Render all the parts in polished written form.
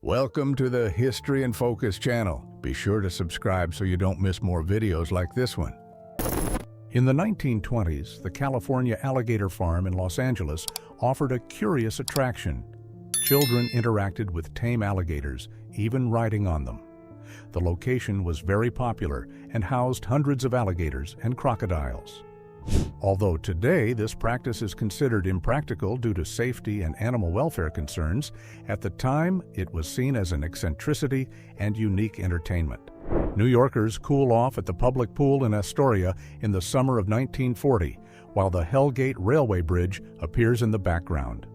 Welcome to the History in Focus channel. Be sure to subscribe so you don't miss more videos like this one. In the 1920s, the California Alligator Farm in Los Angeles offered a curious attraction. Children interacted with tame alligators, even riding on them. The location was very popular and housed hundreds of alligators and crocodiles. Although today this practice is considered impractical due to safety and animal welfare concerns, at the time it was seen as an eccentricity and unique entertainment. New Yorkers cool off at the public pool in Astoria in the summer of 1940, while the Hell Gate Railway Bridge appears in the background.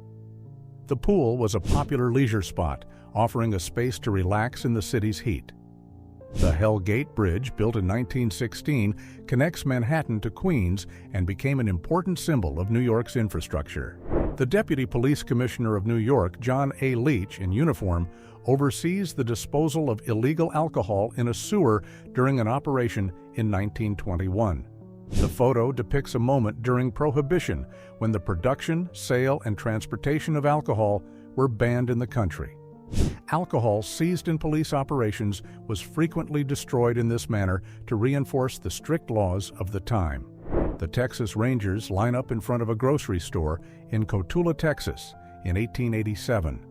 The pool was a popular leisure spot, offering a space to relax in the city's heat. The Hell Gate Bridge, built in 1916, connects Manhattan to Queens and became an important symbol of New York's infrastructure. The Deputy Police Commissioner of New York, John A. Leach, in uniform, oversees the disposal of illegal alcohol in a sewer during an operation in 1921. The photo depicts a moment during Prohibition, when the production, sale, and transportation of alcohol were banned in the country. Alcohol seized in police operations was frequently destroyed in this manner to reinforce the strict laws of the time. The Texas Rangers line up in front of a grocery store in Cotulla, Texas, in 1887.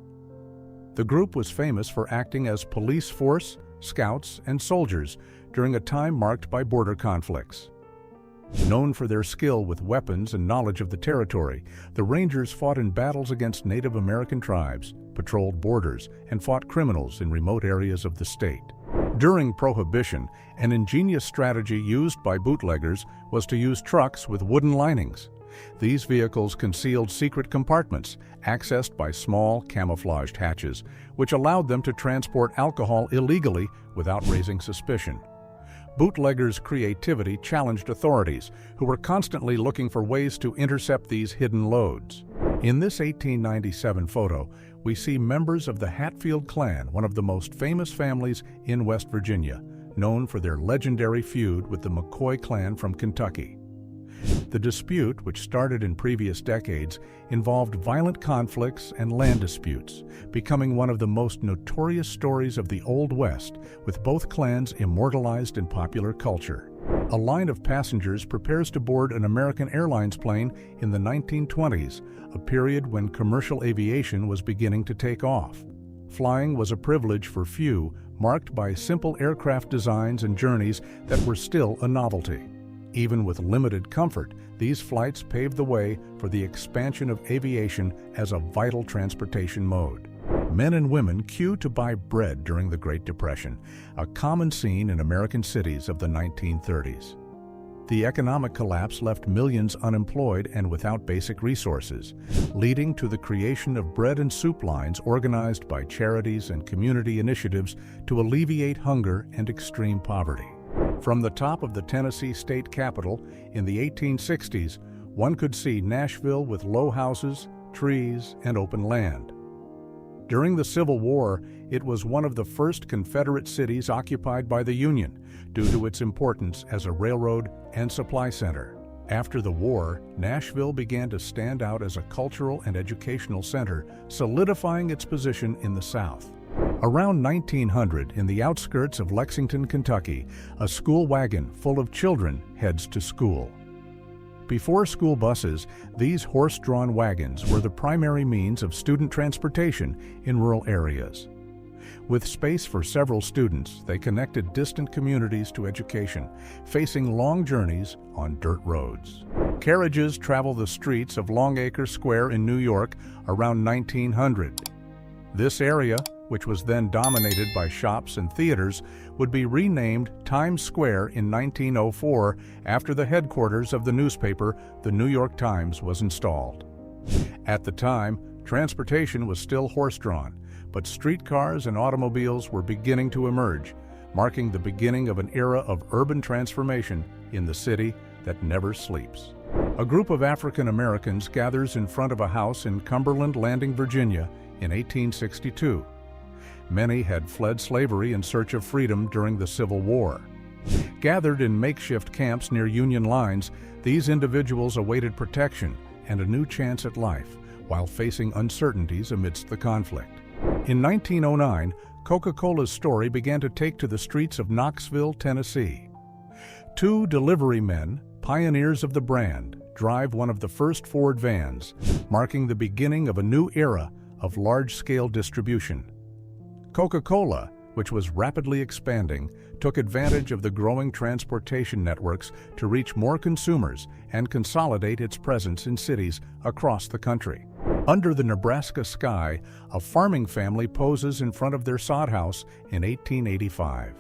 The group was famous for acting as police force, scouts, and soldiers during a time marked by border conflicts. Known for their skill with weapons and knowledge of the territory, the Rangers fought in battles against Native American tribes, patrolled borders, and fought criminals in remote areas of the state. During Prohibition, an ingenious strategy used by bootleggers was to use trucks with wooden linings. These vehicles concealed secret compartments, accessed by small, camouflaged hatches, which allowed them to transport alcohol illegally without raising suspicion. Bootleggers' creativity challenged authorities, who were constantly looking for ways to intercept these hidden loads. In this 1897 photo, we see members of the Hatfield clan, one of the most famous families in West Virginia, known for their legendary feud with the McCoy clan from Kentucky. The dispute, which started in previous decades, involved violent conflicts and land disputes, becoming one of the most notorious stories of the Old West, with both clans immortalized in popular culture. A line of passengers prepares to board an American Airlines plane in the 1920s, a period when commercial aviation was beginning to take off. Flying was a privilege for few, marked by simple aircraft designs and journeys that were still a novelty. Even with limited comfort, these flights paved the way for the expansion of aviation as a vital transportation mode. Men and women queued to buy bread during the Great Depression, a common scene in American cities of the 1930s. The economic collapse left millions unemployed and without basic resources, leading to the creation of bread and soup lines organized by charities and community initiatives to alleviate hunger and extreme poverty. From the top of the Tennessee State Capitol in the 1860s, one could see Nashville with low houses, trees, and open land. During the Civil War, it was one of the first Confederate cities occupied by the Union, due to its importance as a railroad and supply center. After the war, Nashville began to stand out as a cultural and educational center, solidifying its position in the South. Around 1900, in the outskirts of Lexington, Kentucky, a school wagon full of children heads to school. Before school buses, these horse-drawn wagons were the primary means of student transportation in rural areas. With space for several students, they connected distant communities to education, facing long journeys on dirt roads. Carriages travel the streets of Longacre Square in New York around 1900. This area, which was then dominated by shops and theaters, would be renamed Times Square in 1904 after the headquarters of the newspaper, The New York Times, was installed. At the time, transportation was still horse-drawn, but streetcars and automobiles were beginning to emerge, marking the beginning of an era of urban transformation in the city that never sleeps. A group of African Americans gathers in front of a house in Cumberland Landing, Virginia, in 1862. Many had fled slavery in search of freedom during the Civil War. Gathered in makeshift camps near Union lines, these individuals awaited protection and a new chance at life while facing uncertainties amidst the conflict. In 1909, Coca-Cola's story began to take to the streets of Knoxville, Tennessee. Two delivery men, pioneers of the brand, drive one of the first Ford vans, marking the beginning of a new era of large-scale distribution. Coca-Cola, which was rapidly expanding, took advantage of the growing transportation networks to reach more consumers and consolidate its presence in cities across the country. Under the Nebraska sky, a farming family poses in front of their sod house in 1885.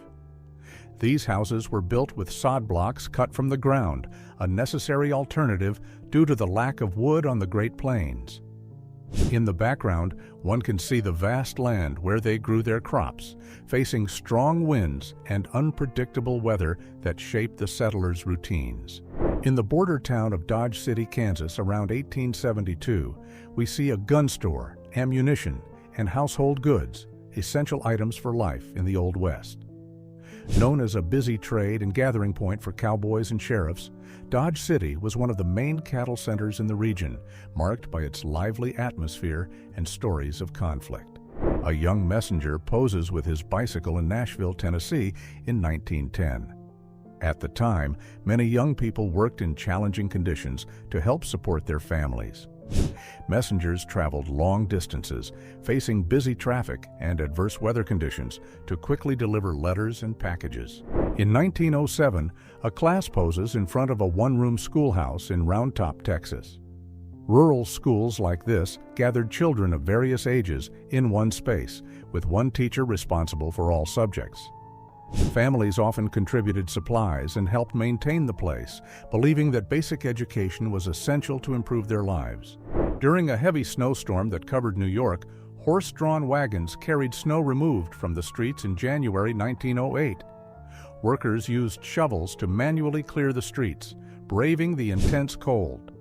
These houses were built with sod blocks cut from the ground, a necessary alternative due to the lack of wood on the Great Plains. In the background, one can see the vast land where they grew their crops, facing strong winds and unpredictable weather that shaped the settlers' routines. In the border town of Dodge City, Kansas, around 1872, we see a gun store, ammunition, and household goods, essential items for life in the Old West. Known as a busy trade and gathering point for cowboys and sheriffs, Dodge City was one of the main cattle centers in the region, marked by its lively atmosphere and stories of conflict. A young messenger poses with his bicycle in Nashville, Tennessee in 1910. At the time, many young people worked in challenging conditions to help support their families. Messengers traveled long distances, facing busy traffic and adverse weather conditions to quickly deliver letters and packages. In 1907, a class poses in front of a one-room schoolhouse in Round Top, Texas. Rural schools like this gathered children of various ages in one space, with one teacher responsible for all subjects. Families often contributed supplies and helped maintain the place, believing that basic education was essential to improve their lives. During a heavy snowstorm that covered New York, horse-drawn wagons carried snow removed from the streets in January 1908. Workers used shovels to manually clear the streets, braving the intense cold.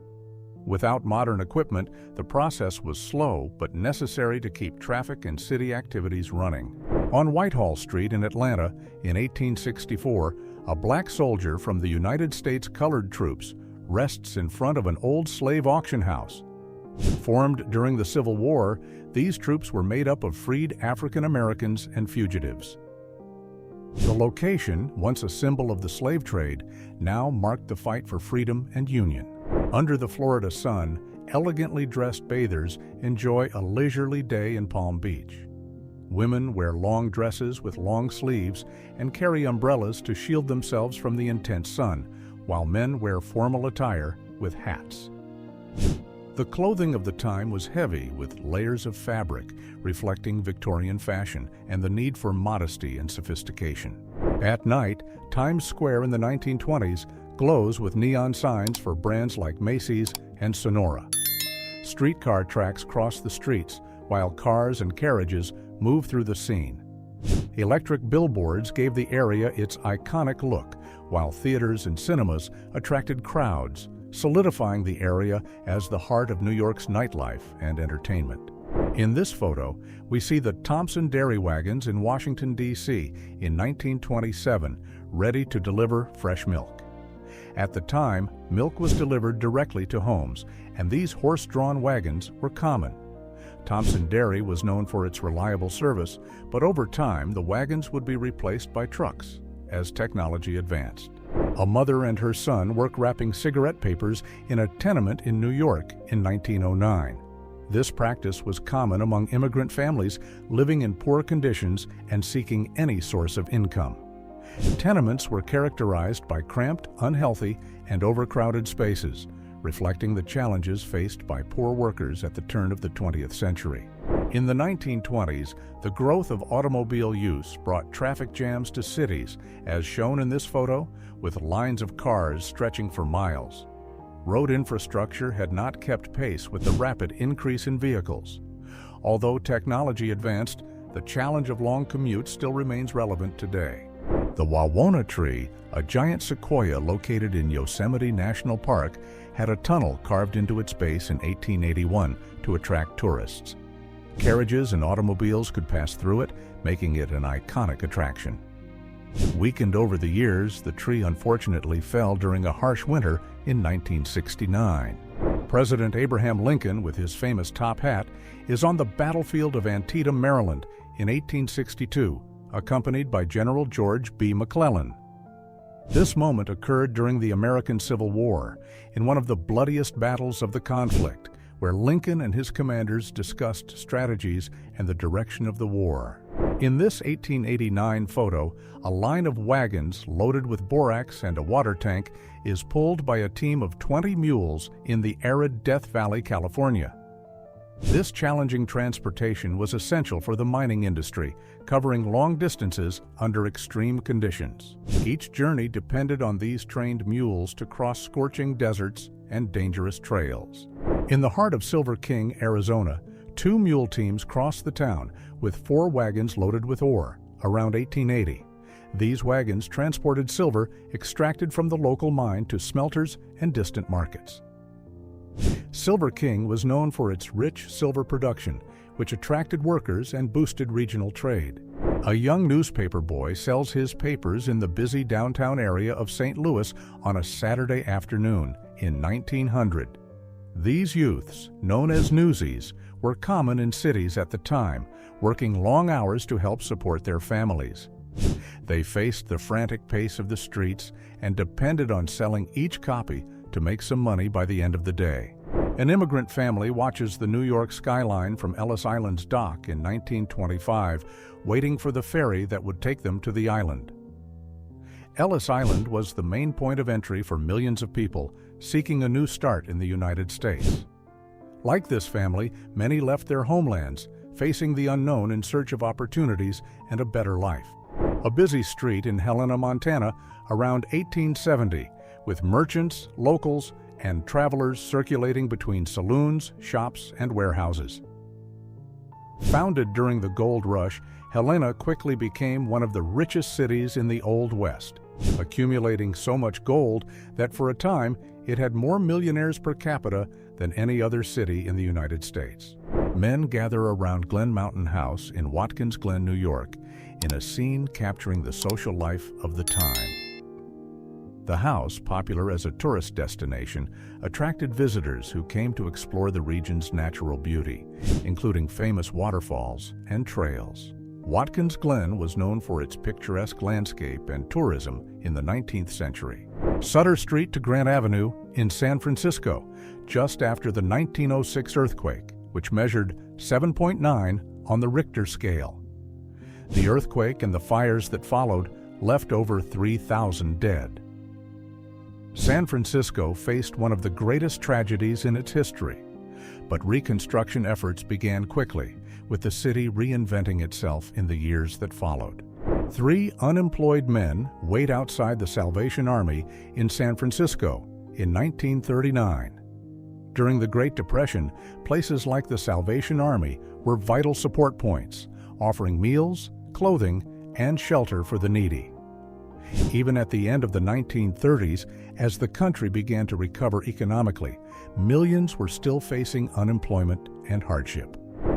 Without modern equipment, the process was slow but necessary to keep traffic and city activities running. On Whitehall Street in Atlanta in 1864, a black soldier from the United States Colored Troops rests in front of an old slave auction house. Formed during the Civil War, these troops were made up of freed African Americans and fugitives. The location, once a symbol of the slave trade, now marked the fight for freedom and union. Under the Florida sun, elegantly dressed bathers enjoy a leisurely day in Palm Beach. Women wear long dresses with long sleeves and carry umbrellas to shield themselves from the intense sun, while men wear formal attire with hats. The clothing of the time was heavy with layers of fabric, reflecting Victorian fashion and the need for modesty and sophistication. At night, Times Square in the 1920s glows with neon signs for brands like Macy's and Sonora. Streetcar tracks cross the streets, while cars and carriages move through the scene. Electric billboards gave the area its iconic look, while theaters and cinemas attracted crowds, solidifying the area as the heart of New York's nightlife and entertainment. In this photo, we see the Thompson Dairy Wagons in Washington, D.C. in 1927, ready to deliver fresh milk. At the time, milk was delivered directly to homes, and these horse-drawn wagons were common. Thompson Dairy was known for its reliable service, but over time the wagons would be replaced by trucks as technology advanced. A mother and her son work wrapping cigarette papers in a tenement in New York in 1909. This practice was common among immigrant families living in poor conditions and seeking any source of income. Tenements were characterized by cramped, unhealthy, and overcrowded spaces, reflecting the challenges faced by poor workers at the turn of the 20th century. In the 1920s, the growth of automobile use brought traffic jams to cities, as shown in this photo, with lines of cars stretching for miles. Road infrastructure had not kept pace with the rapid increase in vehicles. Although technology advanced, the challenge of long commutes still remains relevant today. The Wawona tree, a giant sequoia located in Yosemite National Park, had a tunnel carved into its base in 1881 to attract tourists. Carriages and automobiles could pass through it, making it an iconic attraction. Weakened over the years, the tree unfortunately fell during a harsh winter in 1969. President Abraham Lincoln, with his famous top hat, is on the battlefield of Antietam, Maryland in 1862, accompanied by General George B. McClellan. This moment occurred during the American Civil War, in one of the bloodiest battles of the conflict, where Lincoln and his commanders discussed strategies and the direction of the war. In this 1889 photo, a line of wagons loaded with borax and a water tank is pulled by a team of 20 mules in the arid Death Valley, California. This challenging transportation was essential for the mining industry, covering long distances under extreme conditions. Each journey depended on these trained mules to cross scorching deserts and dangerous trails. In the heart of Silver King, Arizona, 2 mule teams crossed the town with 4 wagons loaded with ore, around 1880. These wagons transported silver extracted from the local mine to smelters and distant markets. Silver King was known for its rich silver production, which attracted workers and boosted regional trade. A young newspaper boy sells his papers in the busy downtown area of St. Louis on a Saturday afternoon in 1900. These youths, known as newsies, were common in cities at the time, working long hours to help support their families. They faced the frantic pace of the streets and depended on selling each copy to make some money by the end of the day. An immigrant family watches the New York skyline from Ellis Island's dock in 1925, waiting for the ferry that would take them to the island. Ellis Island was the main point of entry for millions of people seeking a new start in the United States. Like this family, many left their homelands, facing the unknown in search of opportunities and a better life. A busy street in Helena, Montana, around 1870, with merchants, locals, and travelers circulating between saloons, shops, and warehouses. Founded during the gold rush, Helena quickly became one of the richest cities in the Old West, accumulating so much gold that for a time it had more millionaires per capita than any other city in the United States. Men gather around Glen Mountain House in Watkins Glen, New York, in a scene capturing the social life of the time. The house, popular as a tourist destination, attracted visitors who came to explore the region's natural beauty, including famous waterfalls and trails. Watkins Glen was known for its picturesque landscape and tourism in the 19th century. Sutter Street to Grant Avenue in San Francisco, just after the 1906 earthquake, which measured 7.9 on the Richter scale. The earthquake and the fires that followed left over 3,000 dead. San Francisco faced one of the greatest tragedies in its history, but reconstruction efforts began quickly, with the city reinventing itself in the years that followed. 3 unemployed men wait outside the Salvation Army in San Francisco in 1939. During the Great Depression, places like the Salvation Army were vital support points, offering meals, clothing, and shelter for the needy. Even at the end of the 1930s, as the country began to recover economically, millions were still facing unemployment and hardship.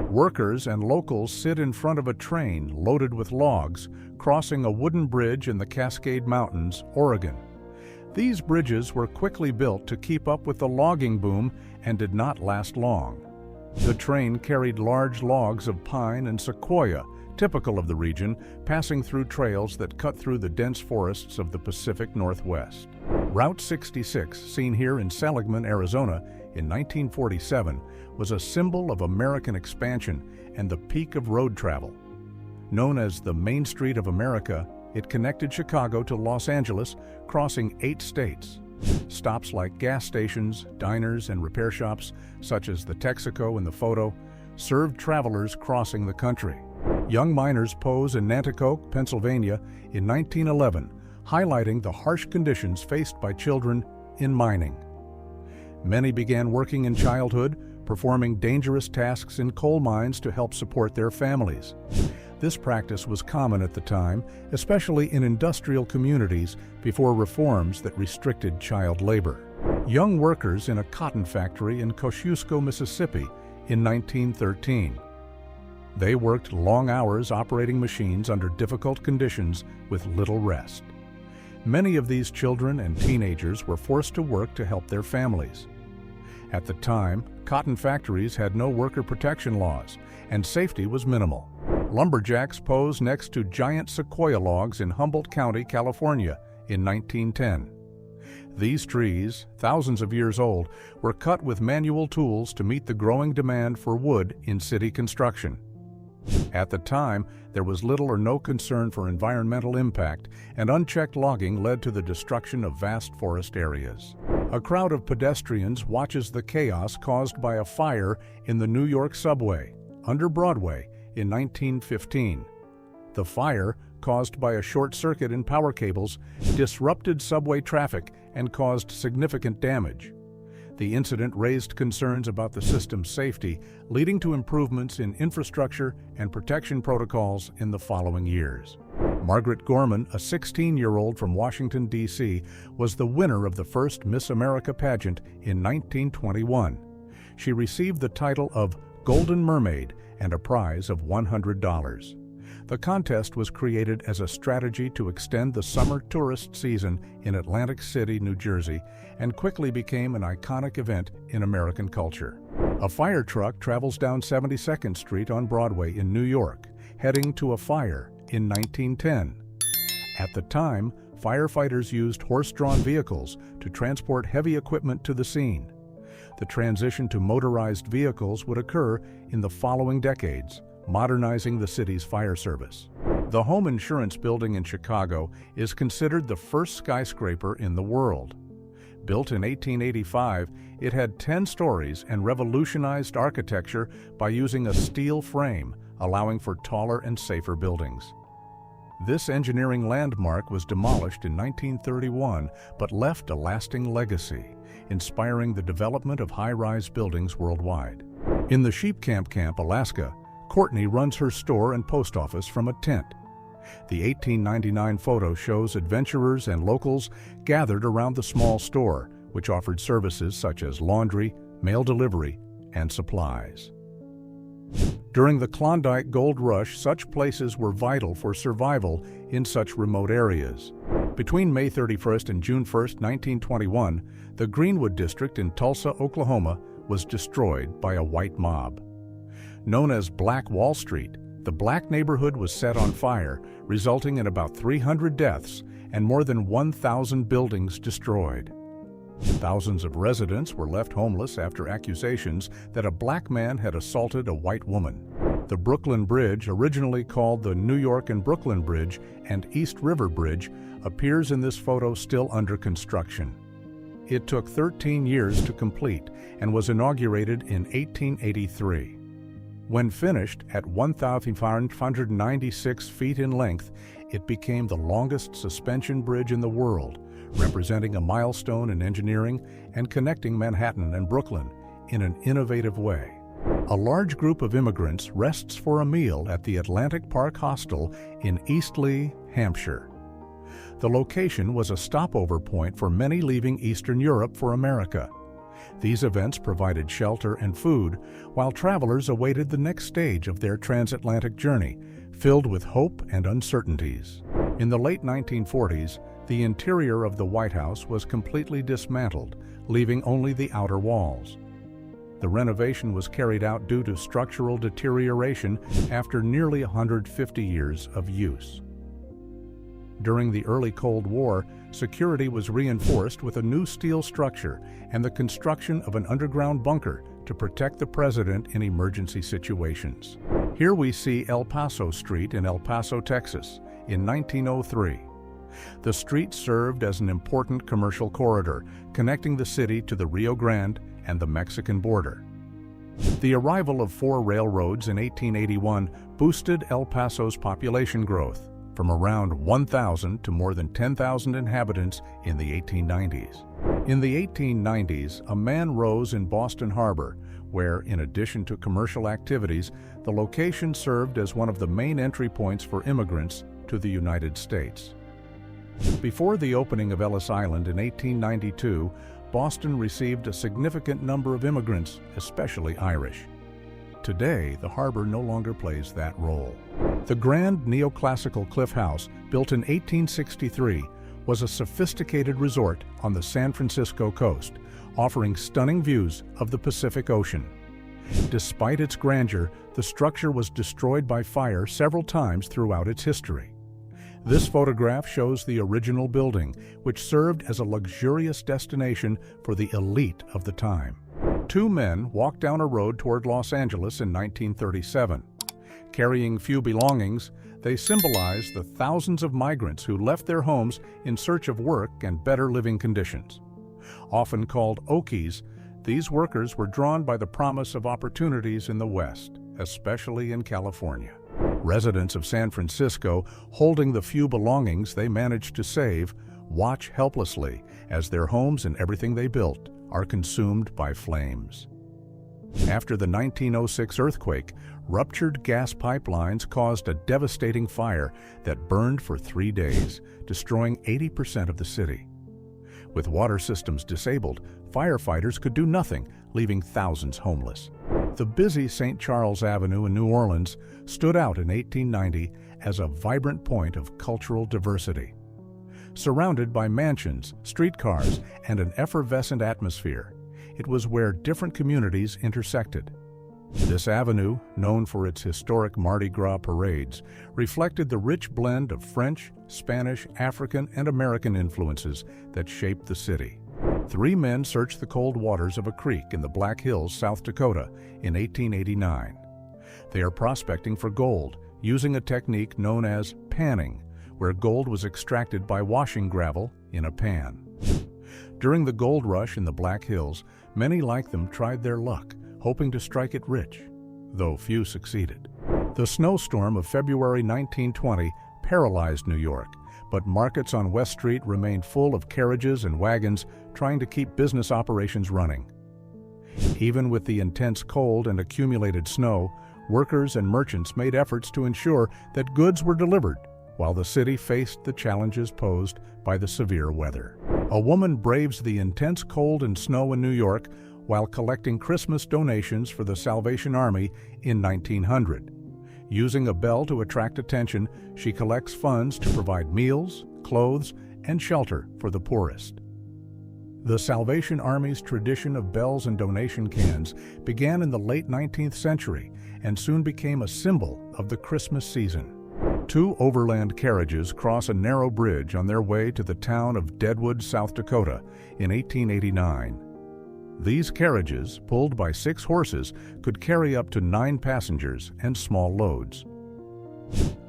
Workers and locals sit in front of a train loaded with logs, crossing a wooden bridge in the Cascade Mountains, Oregon. These bridges were quickly built to keep up with the logging boom and did not last long. The train carried large logs of pine and sequoia, typical of the region, passing through trails that cut through the dense forests of the Pacific Northwest. Route 66, seen here in Seligman, Arizona, in 1947, was a symbol of American expansion and the peak of road travel. Known as the Main Street of America, it connected Chicago to Los Angeles, crossing 8 states. Stops like gas stations, diners, and repair shops, such as the Texaco in the photo, served travelers crossing the country. Young miners pose in Nanticoke, Pennsylvania in 1911, highlighting the harsh conditions faced by children in mining. Many began working in childhood, performing dangerous tasks in coal mines to help support their families. This practice was common at the time, especially in industrial communities before reforms that restricted child labor. Young workers in a cotton factory in Kosciuszko, Mississippi in 1913. They worked long hours operating machines under difficult conditions with little rest. Many of these children and teenagers were forced to work to help their families. At the time, cotton factories had no worker protection laws, and safety was minimal. Lumberjacks posed next to giant sequoia logs in Humboldt County, California, in 1910. These trees, thousands of years old, were cut with manual tools to meet the growing demand for wood in city construction. At the time, there was little or no concern for environmental impact, and unchecked logging led to the destruction of vast forest areas. A crowd of pedestrians watches the chaos caused by a fire in the New York subway, under Broadway, in 1915. The fire, caused by a short circuit in power cables, disrupted subway traffic and caused significant damage. The incident raised concerns about the system's safety, leading to improvements in infrastructure and protection protocols in the following years. Margaret Gorman, a 16-year-old from Washington, D.C., was the winner of the first Miss America pageant in 1921. She received the title of Golden Mermaid and a prize of $100. The contest was created as a strategy to extend the summer tourist season in Atlantic City, New Jersey, and quickly became an iconic event in American culture. A fire truck travels down 72nd Street on Broadway in New York, heading to a fire in 1910. At the time, firefighters used horse-drawn vehicles to transport heavy equipment to the scene. The transition to motorized vehicles would occur in the following decades, modernizing the city's fire service. The Home Insurance Building in Chicago is considered the first skyscraper in the world. Built in 1885, it had 10 stories and revolutionized architecture by using a steel frame, allowing for taller and safer buildings. This engineering landmark was demolished in 1931, but left a lasting legacy, inspiring the development of high-rise buildings worldwide. In the Sheep Camp, Alaska, Courtney runs her store and post office from a tent. The 1899 photo shows adventurers and locals gathered around the small store, which offered services such as laundry, mail delivery, and supplies. During the Klondike Gold Rush, such places were vital for survival in such remote areas. Between May 31st and June 1st, 1921, the Greenwood District in Tulsa, Oklahoma, was destroyed by a white mob. Known as Black Wall Street, the black neighborhood was set on fire, resulting in about 300 deaths and more than 1,000 buildings destroyed. Thousands of residents were left homeless after accusations that a black man had assaulted a white woman. The Brooklyn Bridge, originally called the New York and Brooklyn Bridge and East River Bridge, appears in this photo still under construction. It took 13 years to complete and was inaugurated in 1883. When finished at 1,596 feet in length, it became the longest suspension bridge in the world, representing a milestone in engineering and connecting Manhattan and Brooklyn in an innovative way. A large group of immigrants rests for a meal at the Atlantic Park Hostel in Eastleigh, Hampshire. The location was a stopover point for many leaving Eastern Europe for America. These events provided shelter and food, while travelers awaited the next stage of their transatlantic journey, filled with hope and uncertainties. In the late 1940s, the interior of the White House was completely dismantled, leaving only the outer walls. The renovation was carried out due to structural deterioration after nearly 150 years of use. During the early Cold War, security was reinforced with a new steel structure and the construction of an underground bunker to protect the president in emergency situations. Here we see El Paso Street in El Paso, Texas, in 1903. The street served as an important commercial corridor, connecting the city to the Rio Grande and the Mexican border. The arrival of 4 railroads in 1881 boosted El Paso's population growth, from around 1,000 to more than 10,000 inhabitants in the 1890s. In the 1890s, a man rose in Boston Harbor, where, in addition to commercial activities, the location served as one of the main entry points for immigrants to the United States. Before the opening of Ellis Island in 1892, Boston received a significant number of immigrants, especially Irish. Today, the harbor no longer plays that role. The grand neoclassical Cliff House, built in 1863, was a sophisticated resort on the San Francisco coast, offering stunning views of the Pacific Ocean. Despite its grandeur, the structure was destroyed by fire several times throughout its history. This photograph shows the original building, which served as a luxurious destination for the elite of the time. Two men walked down a road toward Los Angeles in 1937. Carrying few belongings, they symbolize the thousands of migrants who left their homes in search of work and better living conditions. Often called Okies, these workers were drawn by the promise of opportunities in the West, especially in California. Residents of San Francisco, holding the few belongings they managed to save, watch helplessly as their homes and everything they built are consumed by flames. After the 1906 earthquake, ruptured gas pipelines caused a devastating fire that burned for 3 days, destroying 80% of the city. With water systems disabled, firefighters could do nothing, leaving thousands homeless. The busy St. Charles Avenue in New Orleans stood out in 1890 as a vibrant point of cultural diversity. Surrounded by mansions, streetcars, and an effervescent atmosphere, it was where different communities intersected. This avenue, known for its historic Mardi Gras parades, reflected the rich blend of French, Spanish, African, and American influences that shaped the city. 3 men searched the cold waters of a creek in the Black Hills, South Dakota, in 1889. They are prospecting for gold, using a technique known as panning, where gold was extracted by washing gravel in a pan. During the gold rush in the Black Hills, many like them tried their luck, hoping to strike it rich, though few succeeded. The snowstorm of February 1920 paralyzed New York, but markets on West Street remained full of carriages and wagons trying to keep business operations running. Even with the intense cold and accumulated snow, workers and merchants made efforts to ensure that goods were delivered, while the city faced the challenges posed by the severe weather. A woman braves the intense cold and snow in New York while collecting Christmas donations for the Salvation Army in 1900. Using a bell to attract attention, she collects funds to provide meals, clothes, and shelter for the poorest. The Salvation Army's tradition of bells and donation cans began in the late 19th century and soon became a symbol of the Christmas season. 2 overland carriages cross a narrow bridge on their way to the town of Deadwood, South Dakota, in 1889. These carriages, pulled by 6 horses, could carry up to 9 passengers and small loads.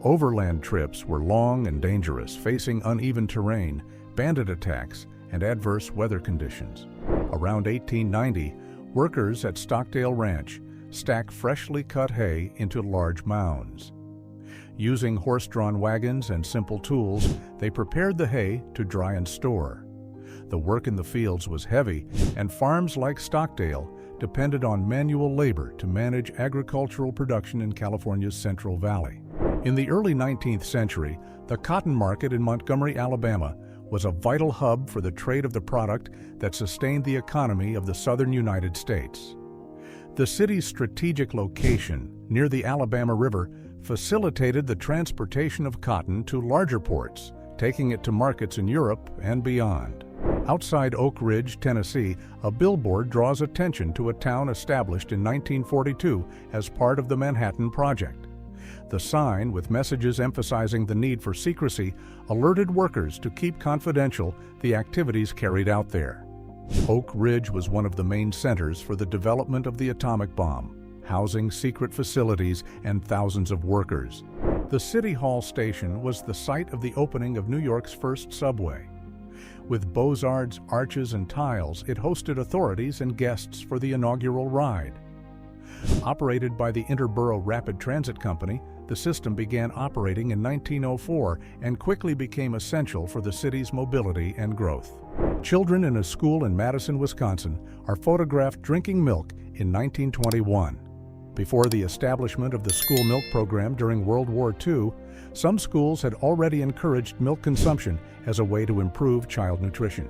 Overland trips were long and dangerous, facing uneven terrain, bandit attacks, and adverse weather conditions. Around 1890, workers at Stockdale Ranch stacked freshly cut hay into large mounds. Using horse-drawn wagons and simple tools, they prepared the hay to dry and store. The work in the fields was heavy, and farms like Stockdale depended on manual labor to manage agricultural production in California's Central Valley. In the early 19th century, the cotton market in Montgomery, Alabama, was a vital hub for the trade of the product that sustained the economy of the southern United States. The city's strategic location, near the Alabama River, facilitated the transportation of cotton to larger ports, taking it to markets in Europe and beyond. Outside Oak Ridge, Tennessee, a billboard draws attention to a town established in 1942 as part of the Manhattan Project. The sign, with messages emphasizing the need for secrecy, alerted workers to keep confidential the activities carried out there. Oak Ridge was one of the main centers for the development of the atomic bomb, housing secret facilities and thousands of workers. The City Hall station was the site of the opening of New York's first subway. With Beaux-Arts arches and tiles, it hosted authorities and guests for the inaugural ride. Operated by the Interborough Rapid Transit Company, the system began operating in 1904 and quickly became essential for the city's mobility and growth. Children in a school in Madison, Wisconsin, are photographed drinking milk in 1921. Before the establishment of the school milk program during World War II, some schools had already encouraged milk consumption as a way to improve child nutrition.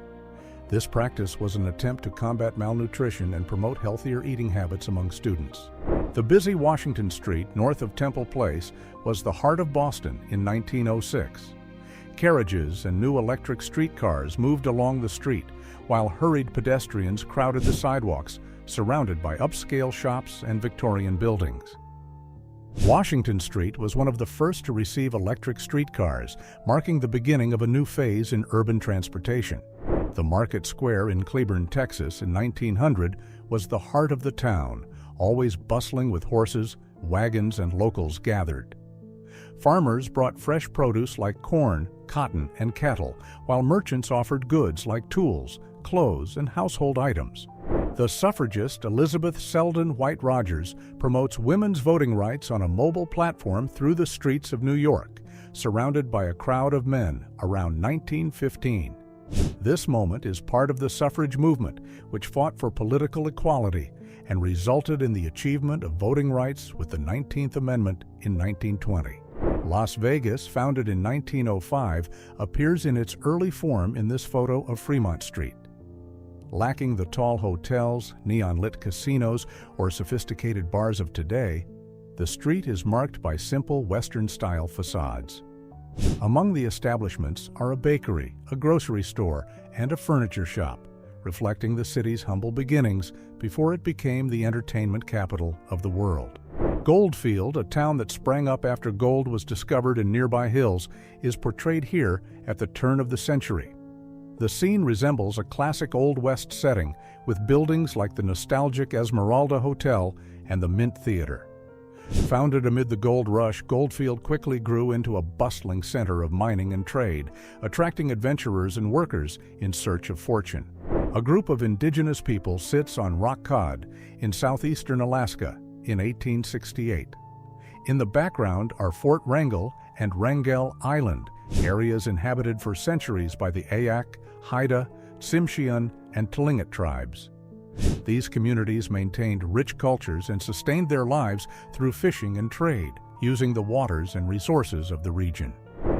This practice was an attempt to combat malnutrition and promote healthier eating habits among students. The busy Washington Street, north of Temple Place, was the heart of Boston in 1906. Carriages and new electric streetcars moved along the street, while hurried pedestrians crowded the sidewalks, surrounded by upscale shops and Victorian buildings. Washington Street was one of the first to receive electric streetcars, marking the beginning of a new phase in urban transportation. The Market Square in Cleburne, Texas in 1900 was the heart of the town, always bustling with horses, wagons, and locals gathered. Farmers brought fresh produce like corn, cotton, and cattle, while merchants offered goods like tools, clothes, and household items. The suffragist Elizabeth Selden White Rogers promotes women's voting rights on a mobile platform through the streets of New York, surrounded by a crowd of men around 1915. This moment is part of the suffrage movement, which fought for political equality and resulted in the achievement of voting rights with the 19th Amendment in 1920. Las Vegas, founded in 1905, appears in its early form in this photo of Fremont Street. Lacking the tall hotels, neon-lit casinos, or sophisticated bars of today, the street is marked by simple Western-style facades. Among the establishments are a bakery, a grocery store, and a furniture shop, reflecting the city's humble beginnings before it became the entertainment capital of the world. Goldfield, a town that sprang up after gold was discovered in nearby hills, is portrayed here at the turn of the century. The scene resembles a classic Old West setting, with buildings like the nostalgic Esmeralda Hotel and the Mint Theater. Founded amid the gold rush, Goldfield quickly grew into a bustling center of mining and trade, attracting adventurers and workers in search of fortune. A group of indigenous people sits on Rock Cod in southeastern Alaska in 1868. In the background are Fort Wrangell and Wrangell Island, areas inhabited for centuries by the Ayak, Haida, Tsimshian, and Tlingit tribes. These communities maintained rich cultures and sustained their lives through fishing and trade, using the waters and resources of the region.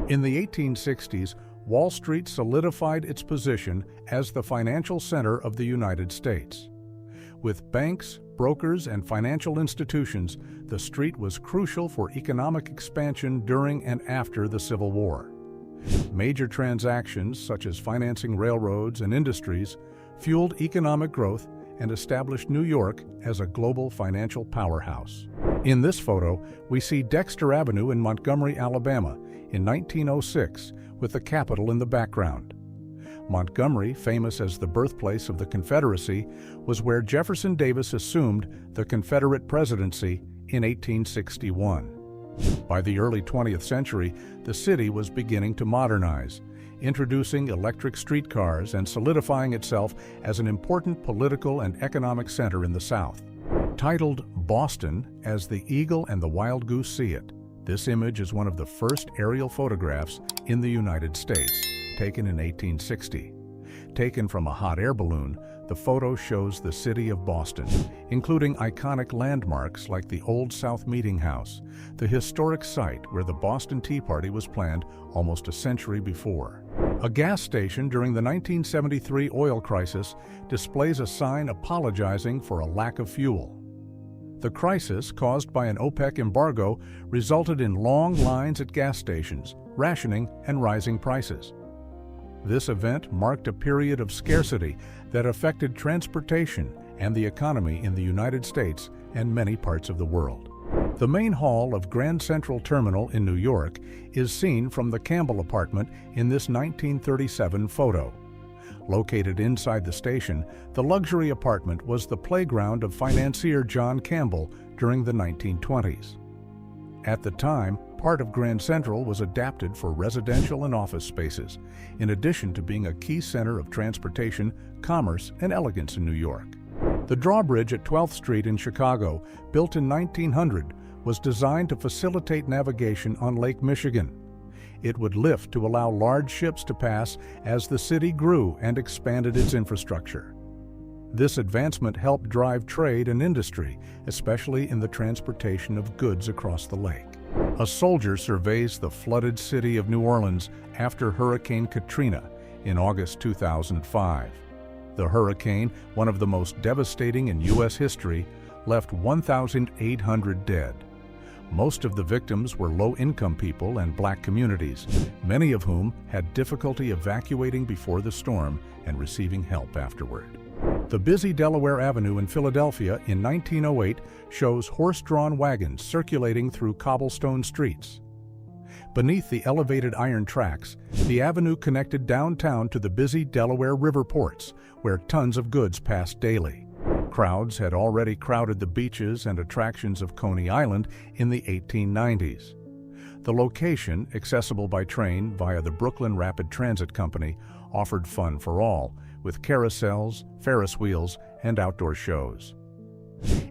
In the 1860s, Wall Street solidified its position as the financial center of the United States. With banks, brokers, and financial institutions, the street was crucial for economic expansion during and after the Civil War. Major transactions, such as financing railroads and industries, fueled economic growth and established New York as a global financial powerhouse. In this photo, we see Dexter Avenue in Montgomery, Alabama, in 1906, with the Capitol in the background. Montgomery, famous as the birthplace of the Confederacy, was where Jefferson Davis assumed the Confederate presidency in 1861. By the early 20th century, the city was beginning to modernize, introducing electric streetcars and solidifying itself as an important political and economic center in the South. Titled Boston, as the Eagle and the Wild Goose See It, this image is one of the first aerial photographs in the United States, taken in 1860. Taken from a hot air balloon, the photo shows the city of Boston, including iconic landmarks like the Old South Meeting House, the historic site where the Boston Tea Party was planned almost a century before. A gas station during the 1973 oil crisis displays a sign apologizing for a lack of fuel. The crisis, caused by an OPEC embargo, resulted in long lines at gas stations, rationing, and rising prices. This event marked a period of scarcity that affected transportation and the economy in the United States and many parts of the world. The main hall of Grand Central Terminal in New York is seen from the Campbell apartment in this 1937 photo. Located inside the station, the luxury apartment was the playground of financier John Campbell during the 1920s. At the time, part of Grand Central was adapted for residential and office spaces, in addition to being a key center of transportation, commerce, and elegance in New York. The drawbridge at 12th Street in Chicago, built in 1900, was designed to facilitate navigation on Lake Michigan. It would lift to allow large ships to pass as the city grew and expanded its infrastructure. This advancement helped drive trade and industry, especially in the transportation of goods across the lake. A soldier surveys the flooded city of New Orleans after Hurricane Katrina in August 2005. The hurricane, one of the most devastating in U.S. history, left 1,800 dead. Most of the victims were low-income people and black communities, many of whom had difficulty evacuating before the storm and receiving help afterward. The busy Delaware Avenue in Philadelphia in 1908 shows horse-drawn wagons circulating through cobblestone streets. Beneath the elevated iron tracks, the avenue connected downtown to the busy Delaware River ports, where tons of goods passed daily. Crowds had already crowded the beaches and attractions of Coney Island in the 1890s. The location, accessible by train via the Brooklyn Rapid Transit Company, offered fun for all, with carousels, Ferris wheels, and outdoor shows.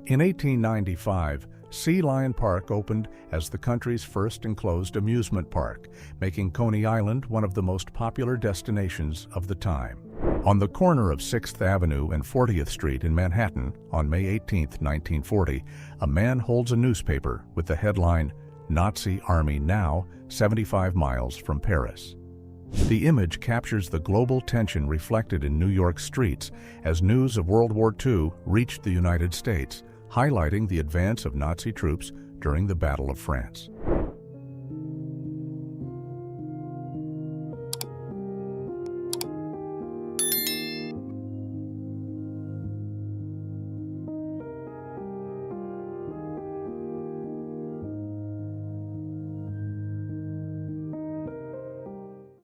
In 1895, Sea Lion Park opened as the country's first enclosed amusement park, making Coney Island one of the most popular destinations of the time. On the corner of 6th Avenue and 40th Street in Manhattan, on May 18, 1940, a man holds a newspaper with the headline, "Nazi Army Now, 75 Miles from Paris." The image captures the global tension reflected in New York streets as news of World War II reached the United States, highlighting the advance of Nazi troops during the Battle of France.